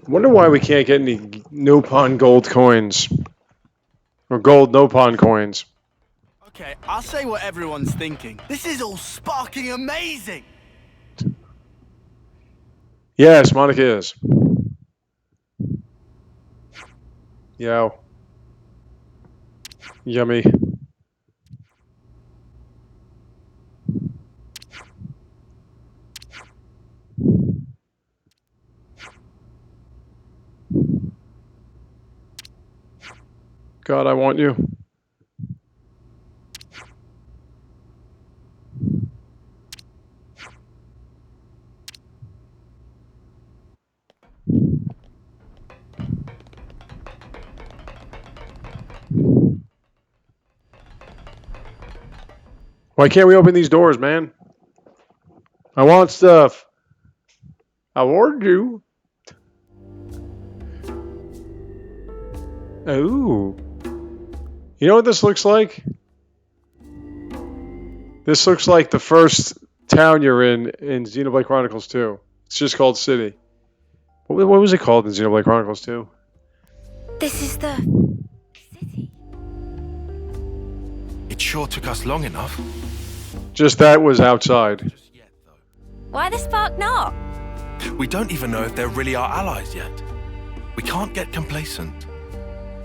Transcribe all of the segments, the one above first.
Wonder why we can't get any Nopon gold coins. Or gold Nopon coins. Okay, I'll say what everyone's thinking. This is all sparking amazing! Yes, Monica is. Yo. Yummy. God, I want you. Why can't we open these doors, man? I want stuff. I ordered you. Ooh. You know what this looks like? This looks like the first town you're in Xenoblade Chronicles 2. It's just called City. What was it called in Xenoblade Chronicles 2? This is the city. It sure took us long enough. Just that was outside. Why the spark not? We don't even know if they're really our allies yet. We can't get complacent.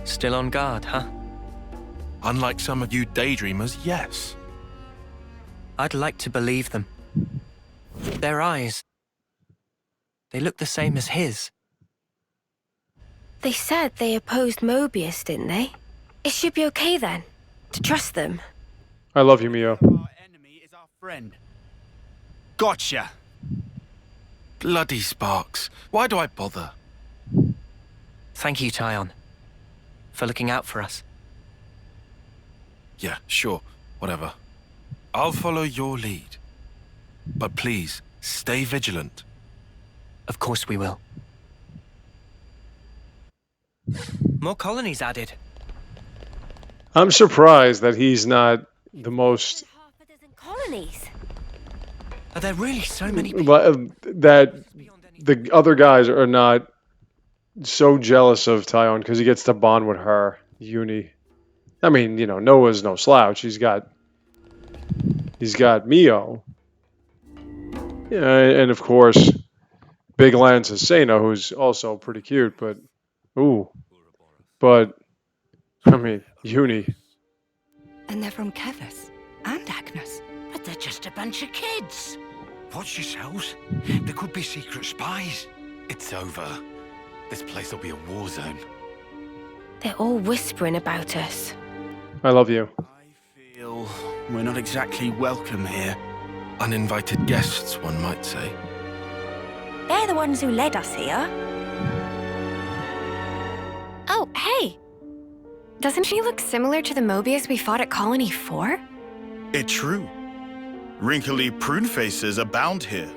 Still on guard, huh? Unlike some of you daydreamers, yes. I'd like to believe them. Their eyes, they look the same as his. They said they opposed Mobius, didn't they? It should be okay then, to trust them. I love you, Mio. Our enemy is our friend. Gotcha! Bloody sparks. Why do I bother? Thank you, Tyon, for looking out for us. Yeah, sure. Whatever. I'll follow your lead. But please, stay vigilant. Of course we will. More colonies added. I'm surprised that he's not the most... Half a dozen colonies. Are there really so many people? That the other guys are not so jealous of Tyon because he gets to bond with her, Uni. I mean, you know, Noah's no slouch. He's got Mio. Yeah, and of course, Big Lance is Sena, who's also pretty cute, but I mean, Uni. And they're from Kevus and Agnes. But they're just a bunch of kids. Watch yourselves. There could be secret spies. It's over. This place will be a war zone. They're all whispering about us. I love you. I feel we're not exactly welcome here. Uninvited guests, one might say. They're the ones who led us here. Oh, hey! Doesn't she look similar to the Mobius we fought at Colony 4? It's true. Wrinkly prune faces abound here.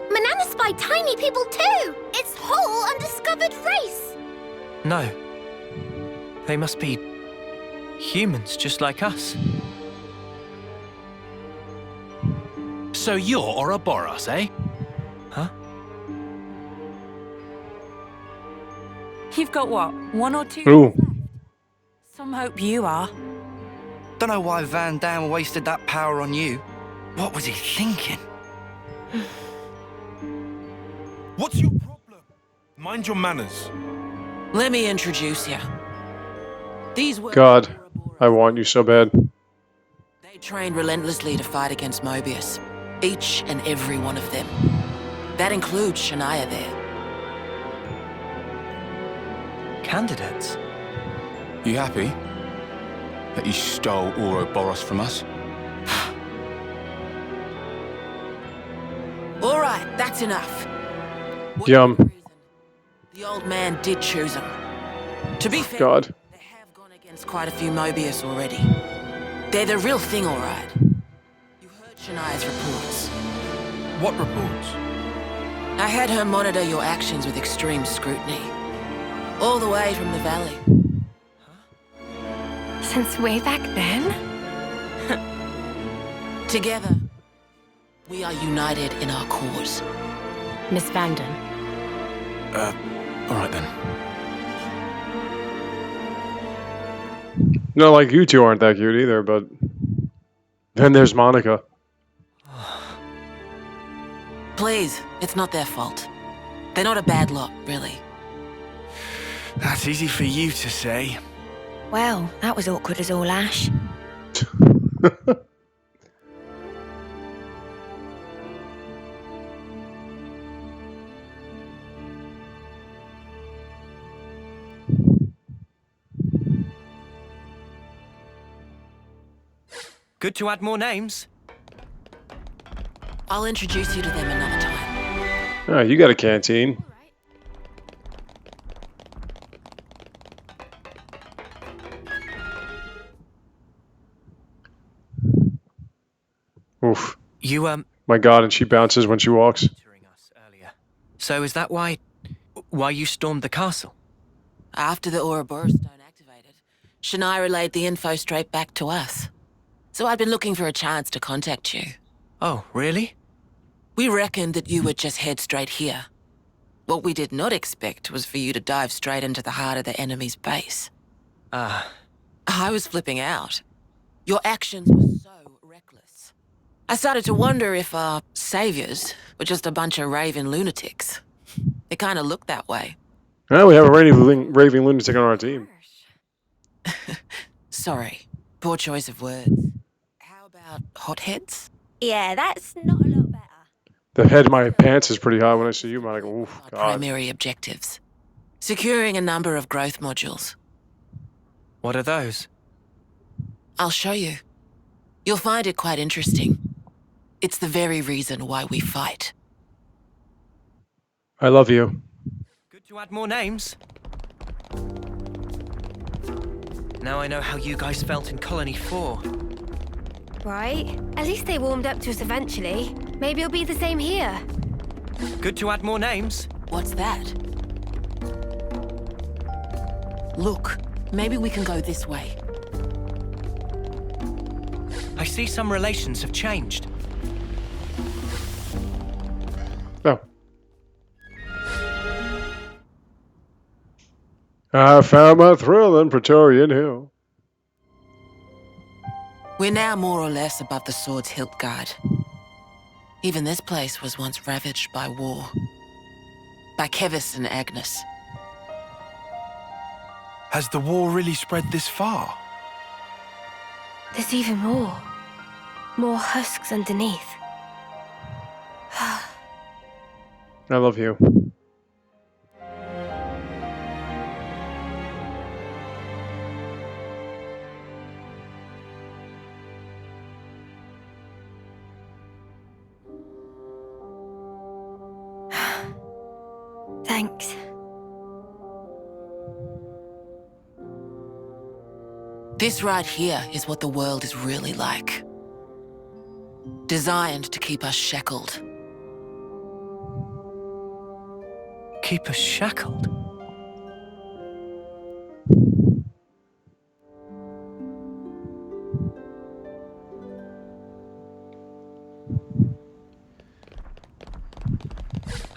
Manana spy tiny people too! It's whole undiscovered race! No. They must be humans just like us. So you're Ouroboros, eh? Huh? You've got what, 1 or 2 Ooh. left? Some hope you are. Don't know why Van Dam wasted that power on you. What was he thinking? What's your problem? Mind your manners. Let me introduce you. These were God, I want you so bad. They trained relentlessly to fight against Mobius. Each and every one of them. That includes Shania there. Candidates? You happy that you stole Ouroboros from us? All right, that's enough. Yum. Whatever reason, the old man did choose him. To be fair, God. they have gone against quite a few Mobius already. They're the real thing, all right. You heard Shania's reports. What reports? I had her monitor your actions with extreme scrutiny. All the way from the valley. Since way back then? Together, we are united in our cause. Miss Vanden. All right then. Not like you two aren't that cute either, but then there's Monica. Please, it's not their fault. They're not a bad lot, really. That's easy for you to say. Well, that was awkward as all ash. Good to add more names. I'll introduce you to them another time. Ah, you got a canteen. Oof. You, My God, and she bounces when she walks. entering us earlier. So is that why you stormed the castle? After the Ouroboros stone activated, Shania relayed the info straight back to us. So I'd been looking for a chance to contact you. Oh, really? We reckoned that you would just head straight here. What we did not expect was for you to dive straight into the heart of the enemy's base. Ah, I was flipping out. Your actions were so reckless. I started to wonder if our saviors were just a bunch of raving lunatics. They kind of looked that way. Well, we have a raving lunatic on our team. Sorry, poor choice of words. How about hotheads? Yeah, that's not a lot better. The head of my pants is pretty high when I see you, Monica. Oof, Our God. primary objectives. Securing a number of growth modules. what are those? I'll show you. You'll find it quite interesting. It's the very reason why we fight. I love you. Good to add more names. Now I know how you guys felt in Colony 4. Right? At least they warmed up to us eventually. Maybe it'll be the same here. Good to add more names. What's that? Look, maybe we can go this way. I see some relations have changed. Oh. I found my thrill in Praetorian Hill. We're now more or less above the Sword's Hilt Guard. Even this place was once ravaged by war. By Kevis and Agnes. Has the war really spread this far? There's even more. More husks underneath. I love you. Thanks. This right here is what the world is really like. Designed to keep us shackled. Keep us shackled?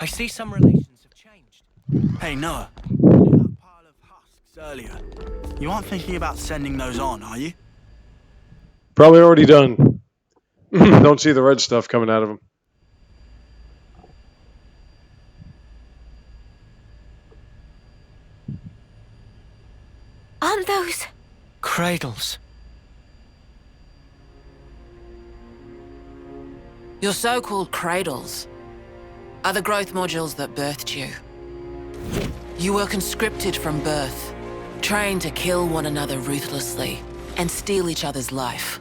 I see some relations have changed. Hey, Noah. You know that pile of husks earlier? You aren't thinking about sending those on, are you? Probably already done. Don't see the red stuff coming out of them. Aren't those... Cradles. Your so-called cradles are the growth modules that birthed you. You were conscripted from birth, trained to kill one another ruthlessly and steal each other's life.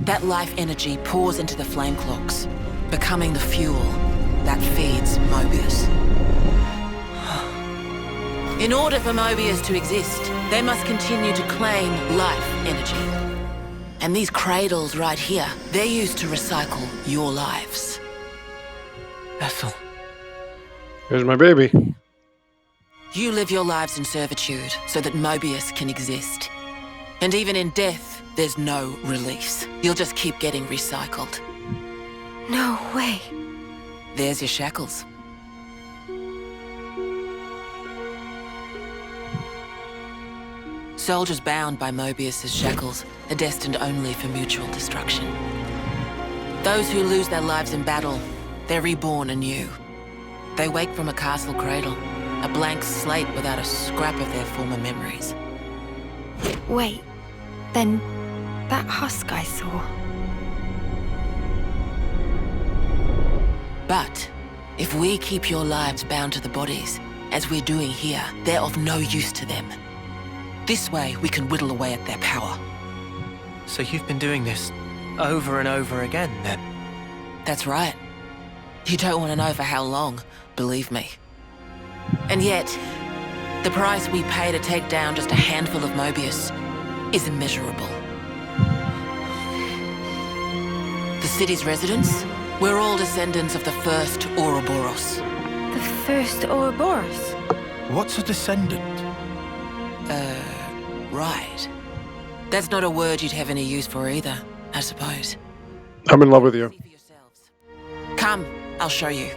That life energy pours into the flame clocks, becoming the fuel that feeds Mobius. In order for Mobius to exist, they must continue to claim life energy. And these cradles right here, they're used to recycle your lives. Ethel. Here's my baby. You live your lives in servitude so that Mobius can exist. And even in death, there's no release. You'll just keep getting recycled. No way. There's your shackles. Soldiers bound by Mobius's shackles are destined only for mutual destruction. Those who lose their lives in battle, they're reborn anew. They wake from a castle cradle, a blank slate without a scrap of their former memories. Wait, then that husk I saw. But if we keep your lives bound to the bodies, as we're doing here, they're of no use to them. This way, we can whittle away at their power. So you've been doing this over and over again, then? That's right. You don't want to know for how long, believe me. And yet, the price we pay to take down just a handful of Mobius is immeasurable. The city's residents, we're all descendants of the first Ouroboros. The first Ouroboros? What's a descendant? Right. That's not a word you'd have any use for either, I suppose. I'm in love with you. Come, I'll show you.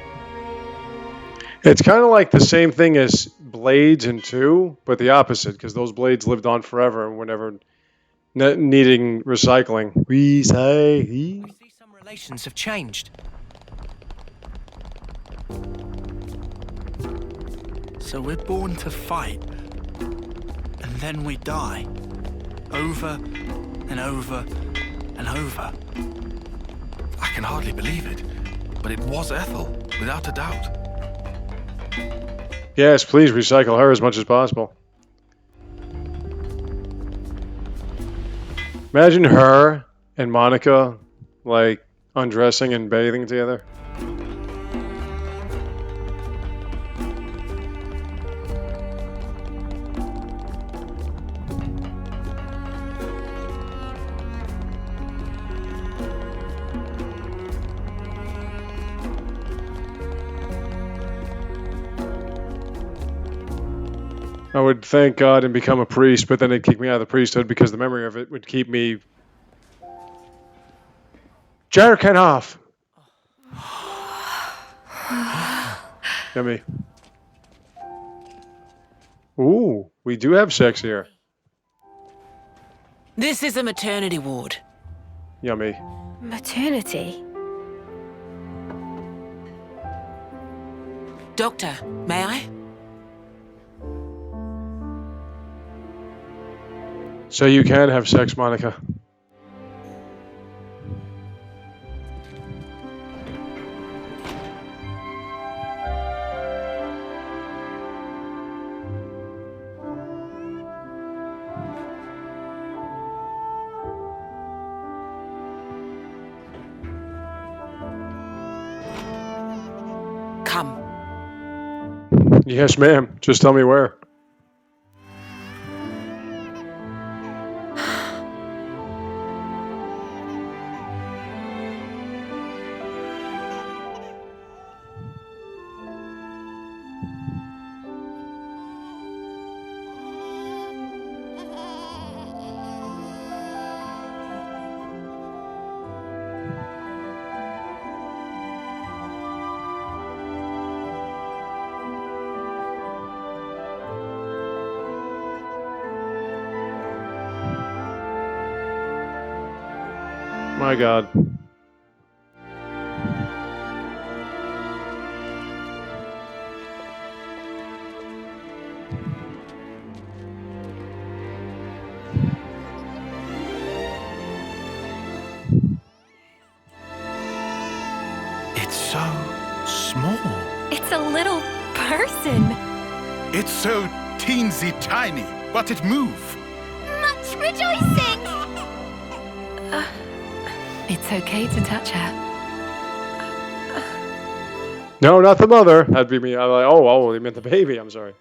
It's kind of like the same thing as Blades in 2, but the opposite, because those blades lived on forever and were never needing recycling. We see some relations have changed. So we're born to fight, and then we die. Over and over and over. I can hardly believe it, but it was Ethel, without a doubt. Yes, please recycle her as much as possible. Imagine her and Monica, like, undressing and bathing together. I would thank God and become a priest, but then they'd kick me out of the priesthood because the memory of it would keep me jerking off. Yummy. Ooh, we do have sex here. This is a maternity ward. Yummy. Maternity? Doctor, may I? So you can have sex, Monica. Come. Yes, ma'am. Just tell me where. My God. It's so small. It's a little person. It's so teensy tiny, but it move. Much rejoicing! It's okay to touch her. No, not the mother. That'd be me. I'm like, oh, they meant the baby. I'm sorry.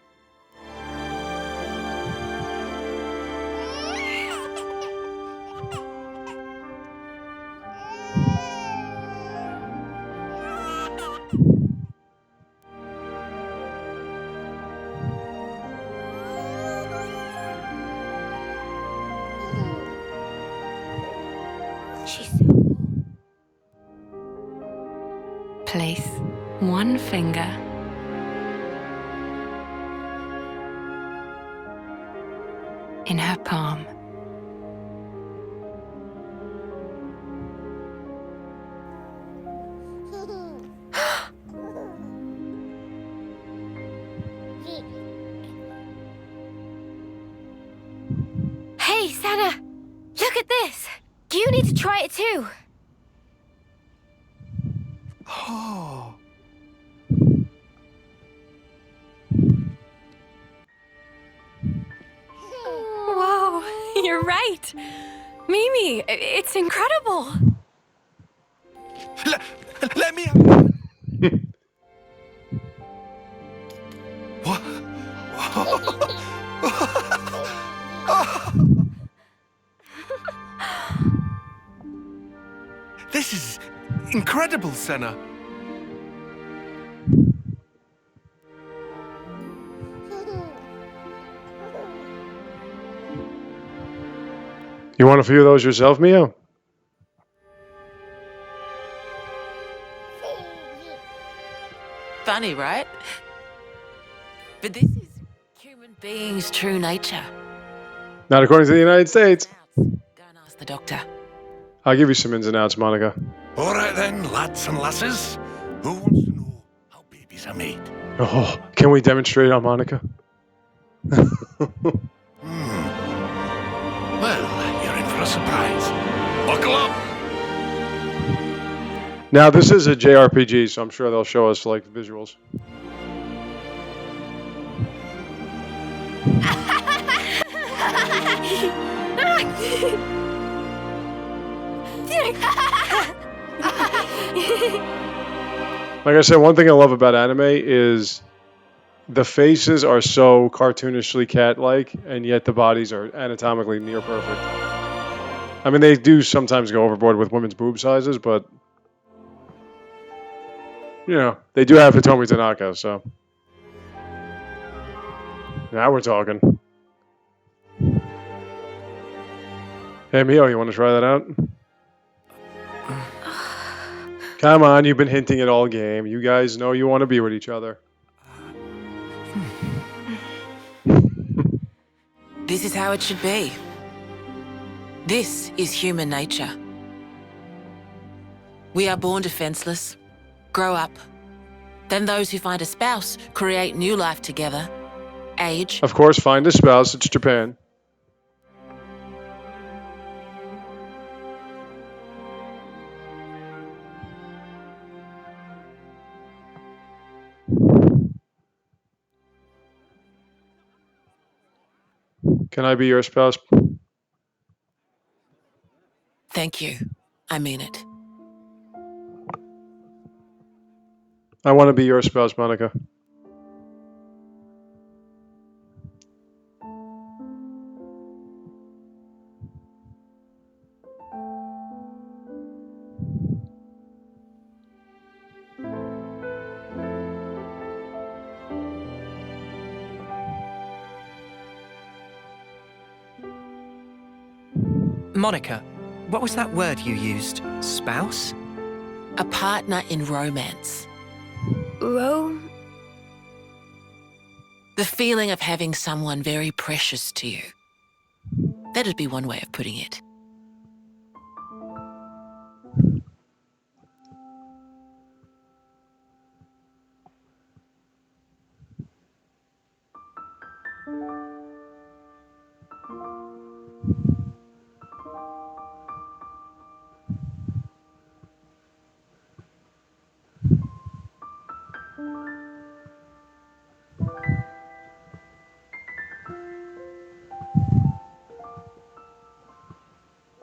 She's so warm. Place one finger in her palm. Hey, Senna! Look at this! You need to try it too! Oh. Whoa, you're right! Mimi, it's incredible! Let me. What? This is incredible, Senna. You want a few of those yourself, Mio? Funny, right? But this is human beings' true nature. Not according to the United States. Go and ask the doctor. I'll give you some ins and outs, Monica. All right then, lads and lasses. Who wants to know how babies are made? Oh, can we demonstrate on Monica? Well, you're in for a surprise. Buckle up. Now, this is a JRPG, so I'm sure they'll show us, like, visuals. Like I said, one thing I love about anime is the faces are so cartoonishly cat-like, and yet the bodies are anatomically near perfect. I mean, they do sometimes go overboard with women's boob sizes, but you know, they do have Hitomi Tanaka, so now we're talking. Hey, Mio, you want to try that out? Come on, you've been hinting it all game. You guys know you want to be with each other. This is how it should be. This is human nature. We are born defenseless, grow up. Then those who find a spouse create new life together. Age. Of course, find a spouse. It's Japan. Can I be your spouse? Thank you. I mean it. I want to be your spouse, Monica. Monica, what was that word you used? Spouse? A partner in romance. Rome? The feeling of having someone very precious to you. That'd be one way of putting it.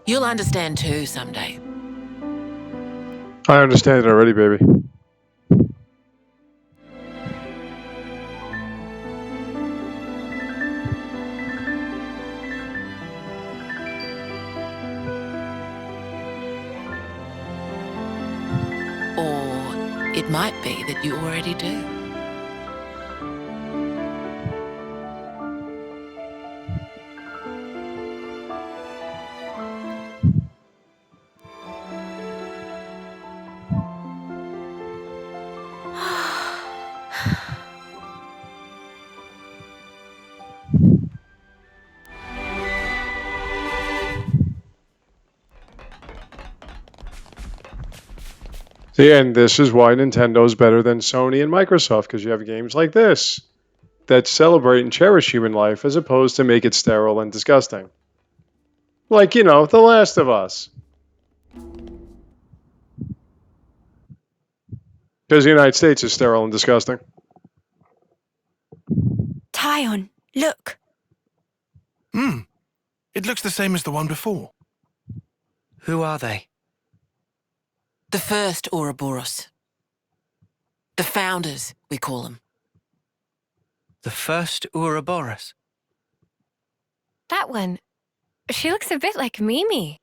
You'll understand too someday. I understand it already, baby. Or it might be that you already do. Yeah, and this is why Nintendo's better than Sony and Microsoft, because you have games like this that celebrate and cherish human life as opposed to make it sterile and disgusting. Like, The Last of Us. Because the United States is sterile and disgusting. Tyon, look. It looks the same as the one before. Who are they? The first Ouroboros. The founders, we call them. The first Ouroboros. That one. She looks a bit like Mimi.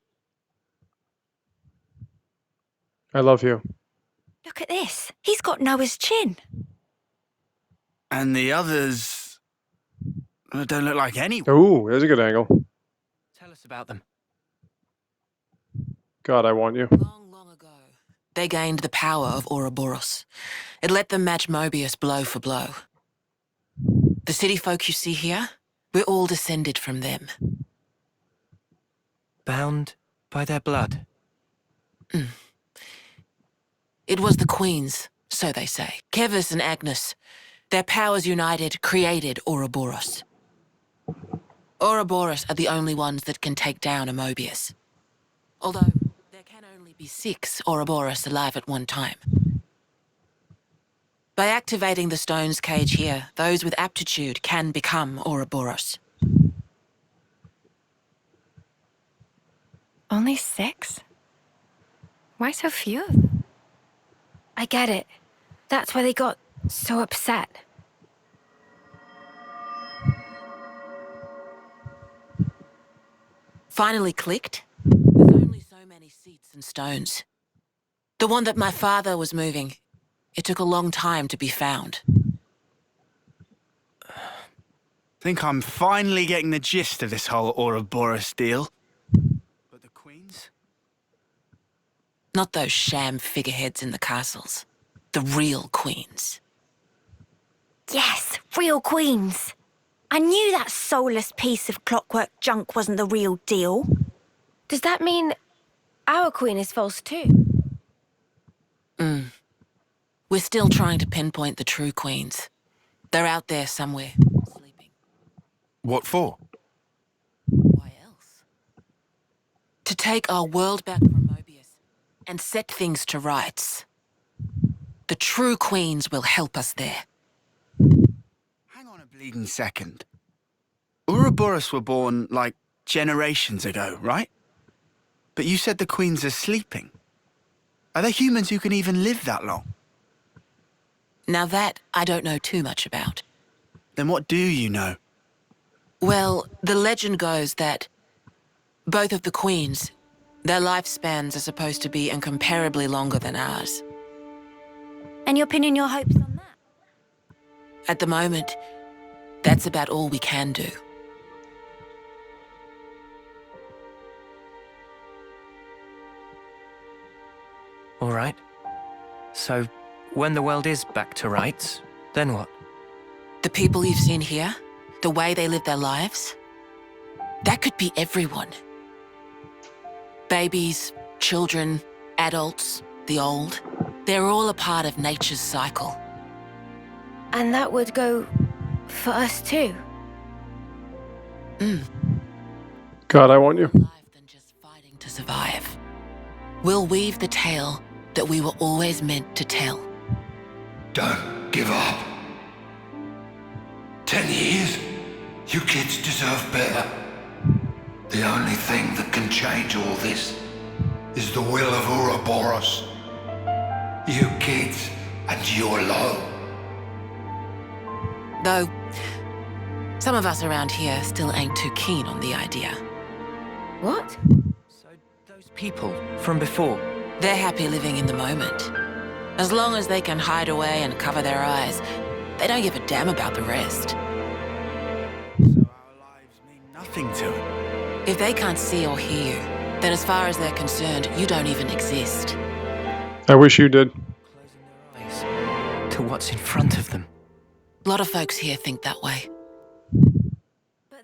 I love you. Look at this. He's got Noah's chin. And the others don't look like anyone. Ooh, there's a good angle. Tell us about them. God, I want you. Long, long ago, they gained the power of Ouroboros. It let them match Mobius blow for blow. The city folk you see here, we're all descended from them. Bound by their blood. It was the queens, so they say. Kevis and Agnes. Their powers united created Ouroboros. Ouroboros are the only ones that can take down a Mobius. Although, there can only be 6 Ouroboros alive at one time. By activating the stone's cage here, those with aptitude can become Ouroboros. Only 6? Why so few of them? I get it. That's why they got so upset. Finally clicked? There's only so many seats and stones. The one that my father was moving, it took a long time to be found. Think I'm finally getting the gist of this whole Ouroboros deal. But the queens? Not those sham figureheads in the castles. The real queens. Yes, real queens. I knew that soulless piece of clockwork junk wasn't the real deal. Does that mean our queen is false too? We're still trying to pinpoint the true queens. They're out there somewhere, sleeping. What for? Why else? To take our world back from Mobius and set things to rights. The true queens will help us there. Hang on a bleeding second. Ouroboros were born, like, generations ago, right? But you said the queens are sleeping. Are there humans who can even live that long? Now that I don't know too much about. Then what do you know? Well, the legend goes that both of the queens, their lifespans are supposed to be incomparably longer than ours. And you're pinning your hopes on that? At the moment, that's about all we can do. All right. So, when the world is back to rights, then what? The people you've seen here, the way they live their lives, that could be everyone. Babies, children, adults, the old, they're all a part of nature's cycle. And that would go for us too? God, I want you. Life than just fighting to survive. We'll weave the tale that we were always meant to tell. Don't give up. 10 years? You kids deserve better. The only thing that can change all this is the will of Ouroboros. You kids, and you alone. Though, some of us around here still ain't too keen on the idea. What? So, those people from before, They're happy living in the moment. As long as they can hide away and cover their eyes, they don't give a damn about the rest. So our lives mean nothing to them. If they can't see or hear you, then as far as they're concerned, you don't even exist. I wish you did. closing their eyes to what's in front of them. A lot of folks here think that way. But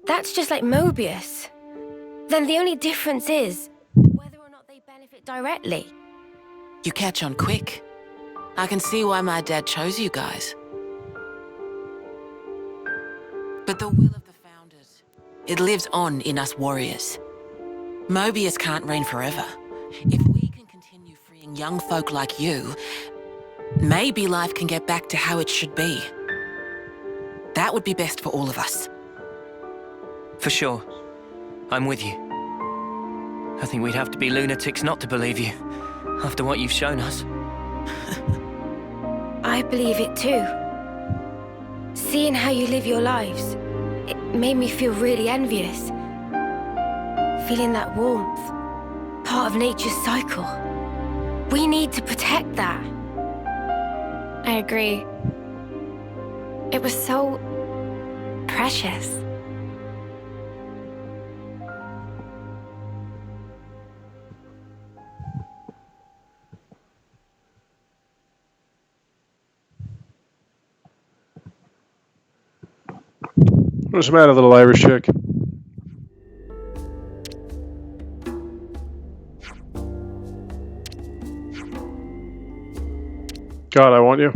that's just like Mobius. Then the only difference is whether or not they benefit directly. You catch on quick. I can see why my dad chose you guys. But the will of the Founders, it lives on in us warriors. Mobius can't reign forever. If we can continue freeing young folk like you, maybe life can get back to how it should be. That would be best for all of us. For sure. I'm with you. I think we'd have to be lunatics not to believe you, after what you've shown us. I believe it too. Seeing how you live your lives, it made me feel really envious. Feeling that warmth, part of nature's cycle. We need to protect that. I agree. It was so precious. What's the matter, little Irish chick? God, I want you.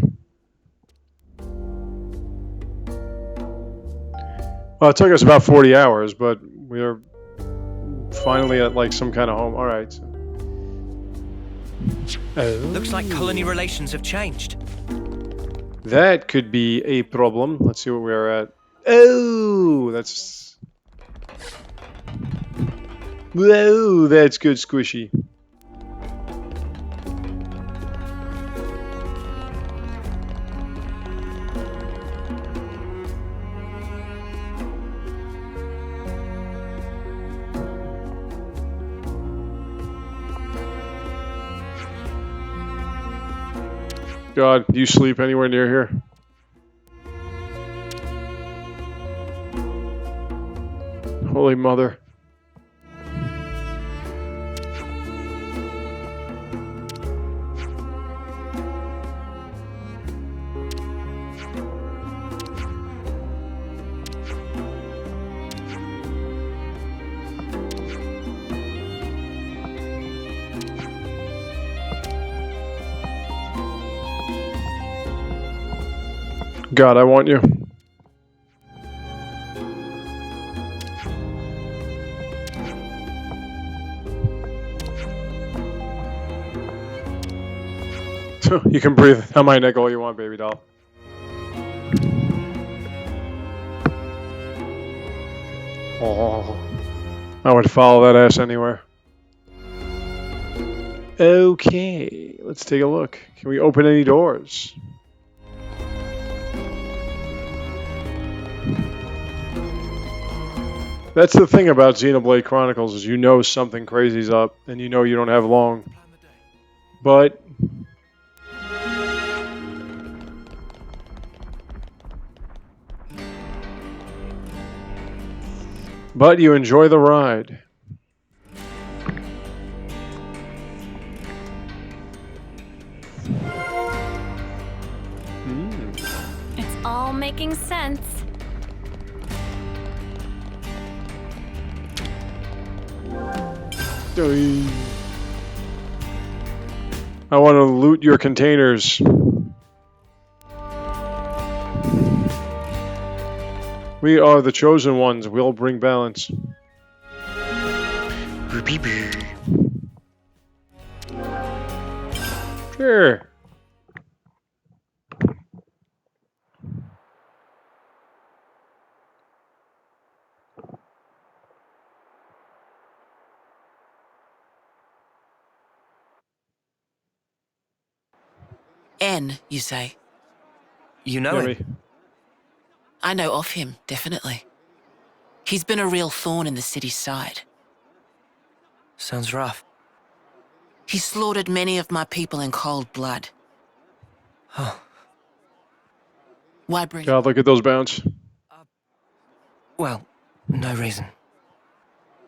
Well, it took us about 40 hours, but we're finally at like some kind of home. All right. Looks like colony relations have changed. That could be a problem. Let's see where we're at. Oh, that's... Whoa, that's good squishy. God, do you sleep anywhere near here? Holy Mother. God, I want you. You can breathe on my neck all you want, baby doll. Oh, I would follow that ass anywhere. Okay, let's take a look. Can we open any doors? That's the thing about Xenoblade Chronicles is you know something crazy's up and you know you don't have long. But you enjoy the ride. It's all making sense. I want to loot your containers. We are the chosen ones. We'll bring balance. Sure. N, you say? You know him? I know of him, definitely. He's been a real thorn in the city's side. Sounds rough. He slaughtered many of my people in cold blood. Oh. Why bring... God, look at those bounce. Well, no reason.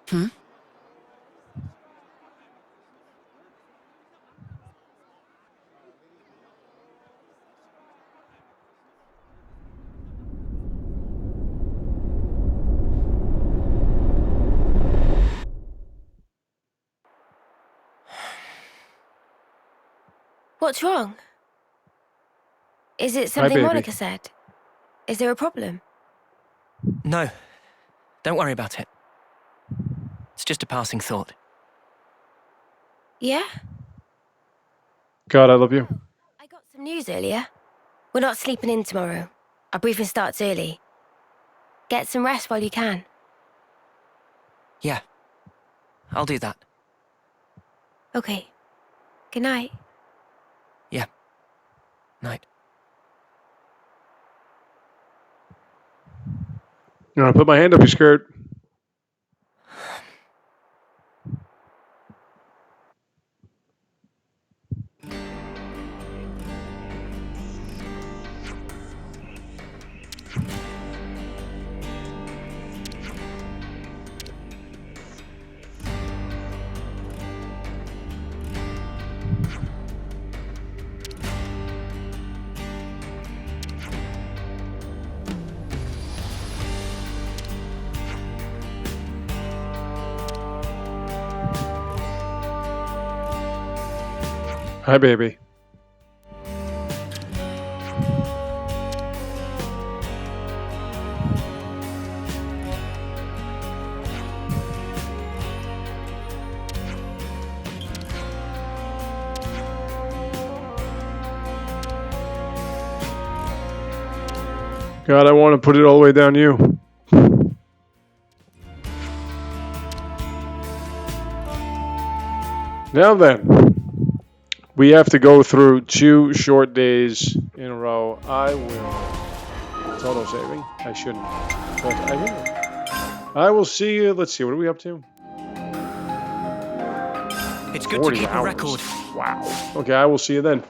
Hmm? What's wrong? Is it something baby. Monica said? Is there a problem? No. Don't worry about it. It's just a passing thought. Yeah? God, I love you. I got some news earlier. We're not sleeping in tomorrow. Our briefing starts early. Get some rest while you can. Yeah. I'll do that. Okay. Good night. Yeah. Night. I'm gonna put my hand up your skirt. Hi, baby. God, I want to put it all the way down you. Now then, we have to go through 2 short days in a row. I will total saving. I shouldn't, but I will. I will see you. Let's see. What are we up to? It's good to keep a record. Wow. Okay, I will see you then.